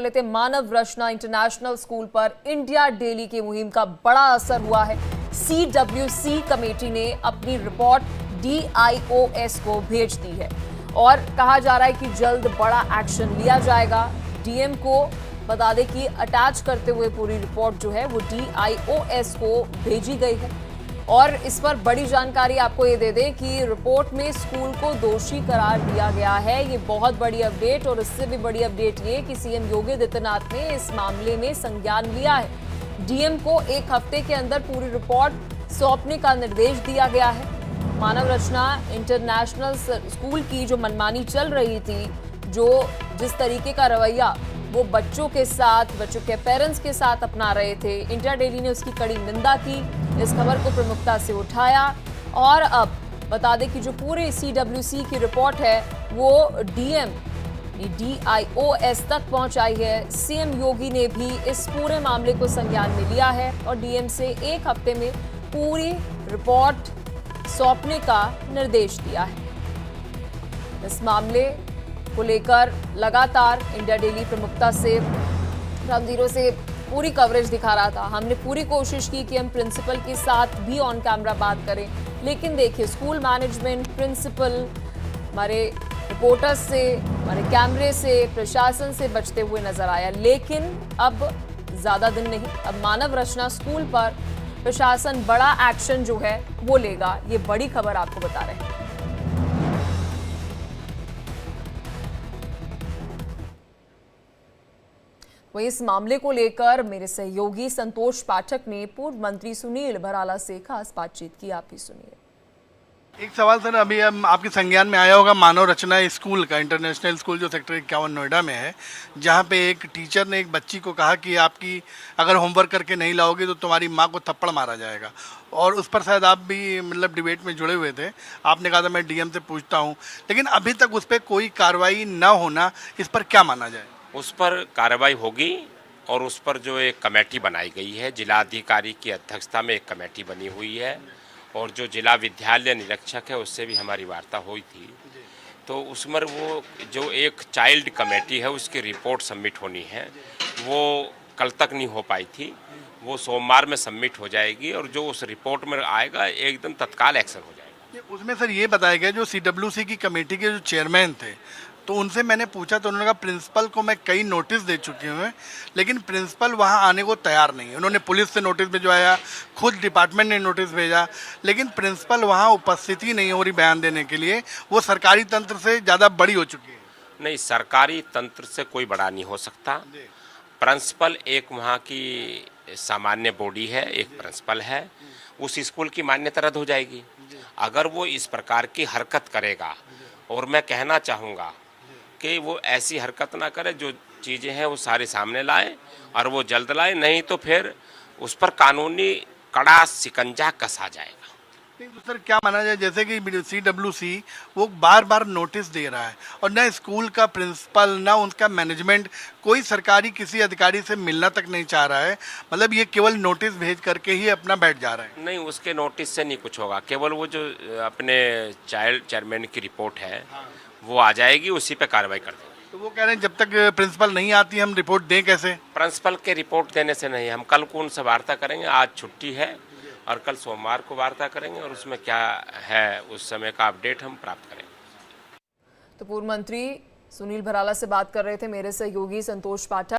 लेते मानव रचना international school पर India daily की मुहिम का बड़ा असर हुआ है। CWC कमेटी ने अपनी रिपोर्ट DIOS को भेज दी है और कहा जा रहा है कि जल्द बड़ा एक्शन लिया जाएगा। DM को बता दें कि अटैच करते हुए पूरी रिपोर्ट जो है वो DIOS को भेजी गई है और इस पर बड़ी जानकारी आपको ये दे दें कि रिपोर्ट में स्कूल को दोषी करार दिया गया है। ये बहुत बड़ी अपडेट और इससे भी बड़ी अपडेट ये कि CM योगी आदित्यनाथ ने इस मामले में संज्ञान लिया है। DM को एक हफ्ते के अंदर पूरी रिपोर्ट सौंपने का निर्देश दिया गया है। मानव रचना इंटरनेशनल स्कूल की जो मनमानी चल रही थी, जो जिस तरीके का रवैया वो बच्चों के साथ, बच्चों के पेरेंट्स के साथ अपना रहे थे, इंडिया डेली ने उसकी कड़ी निंदा की, इस खबर को प्रमुखता से उठाया और अब बता दें कि जो पूरे CWC की रिपोर्ट है वो DIOS तक पहुंचाई है। CM योगी ने भी इस पूरे मामले को संज्ञान में लिया है और DM से एक हफ्ते में पूरी रिपोर्ट सौंपने का निर्देश दिया है। इस मामले को लेकर लगातार इंडिया डेली प्रमुखता से रामधीरों से पूरी कवरेज दिखा रहा था। हमने पूरी कोशिश की कि हम प्रिंसिपल के साथ भी ऑन कैमरा बात करें, लेकिन देखिए स्कूल मैनेजमेंट, प्रिंसिपल हमारे रिपोर्टर्स से, हमारे कैमरे से, प्रशासन से बचते हुए नजर आया। लेकिन अब ज्यादा दिन नहीं, अब मानव रचना स्कूल पर प्रशासन बड़ा एक्शन जो है वो लेगा। ये बड़ी खबर आपको बता रहे हैं। वहीं इस मामले को लेकर मेरे सहयोगी संतोष पाठक ने पूर्व मंत्री सुनील भराला से खास बातचीत की। आप ही सुनिए। एक सवाल सर, अभी हम आपके संज्ञान में आया होगा मानव रचना स्कूल का, इंटरनेशनल स्कूल जो सेक्टर 51 नोएडा में है, जहां पे एक टीचर ने एक बच्ची को कहा कि आपकी अगर होमवर्क करके नहीं लाओगे तो तुम्हारी माँ को थप्पड़ मारा जाएगा। और उस पर शायद आप भी मतलब डिबेट में जुड़े हुए थे। आपने कहा था मैं DM से पूछता हूँ, लेकिन अभी तक उस पर कोई कार्रवाई न होना, इस पर क्या माना जाए? उस पर कार्रवाई होगी और उस पर जो एक कमेटी बनाई गई है, जिलाधिकारी की अध्यक्षता में एक कमेटी बनी हुई है और जो जिला विद्यालय निरीक्षक है उससे भी हमारी वार्ता हुई थी। तो उसमें वो जो एक चाइल्ड कमेटी है उसकी रिपोर्ट सबमिट होनी है, वो कल तक नहीं हो पाई थी, वो सोमवार में सबमिट हो जाएगी और जो उस रिपोर्ट में आएगा एकदम तत्काल एक्शन हो जाएगा। उसमें सर ये बताया गया जो CWC की कमेटी के जो चेयरमैन थे, तो उनसे मैंने पूछा तो उन्होंने कहा प्रिंसिपल को मैं कई नोटिस दे चुके हैं, लेकिन प्रिंसिपल वहां आने को तैयार नहीं है। उन्होंने पुलिस से नोटिस भिजवाया, खुद डिपार्टमेंट ने नोटिस भेजा, लेकिन प्रिंसिपल वहां उपस्थित ही नहीं हो रही बयान देने के लिए। वो सरकारी तंत्र से ज़्यादा बड़ी हो चुकी है। नहीं, सरकारी तंत्र से कोई बड़ा नहीं हो सकता। प्रिंसिपल एक वहाँ की सामान्य बॉडी है, एक प्रिंसिपल है, उस स्कूल की मान्यता रद्द हो जाएगी अगर वो इस प्रकार की हरकत करेगा। और मैं कहना चाहूँगा कि वो ऐसी हरकत ना करे, जो चीज़ें हैं वो सारे सामने लाए और वो जल्द लाए, नहीं तो फिर उस पर कानूनी कड़ा शिकंजा कसा जाएगा। नहीं तो सर क्या माना जाए, जैसे कि CWC वो बार बार नोटिस दे रहा है और न स्कूल का प्रिंसिपल न उनका मैनेजमेंट कोई सरकारी किसी अधिकारी से मिलना तक नहीं चाह रहा है, मतलब ये केवल नोटिस भेज करके ही अपना बैठ जा रहा है। नहीं, उसके नोटिस से नहीं कुछ होगा, केवल वो जो अपने चाइल्ड चेयरमैन की रिपोर्ट है वो आ जाएगी, उसी पे कार्रवाई कर देंगे। तो वो कह रहे हैं जब तक प्रिंसिपल नहीं आती हम रिपोर्ट दें कैसे? प्रिंसिपल के रिपोर्ट देने से नहीं, हम कल को उनसे वार्ता करेंगे। आज छुट्टी है और कल सोमवार को वार्ता करेंगे और उसमें क्या है उस समय का अपडेट हम प्राप्त करेंगे। तो पूर्व मंत्री सुनील भराला से बात कर रहे थे मेरे सहयोगी संतोष पाठक।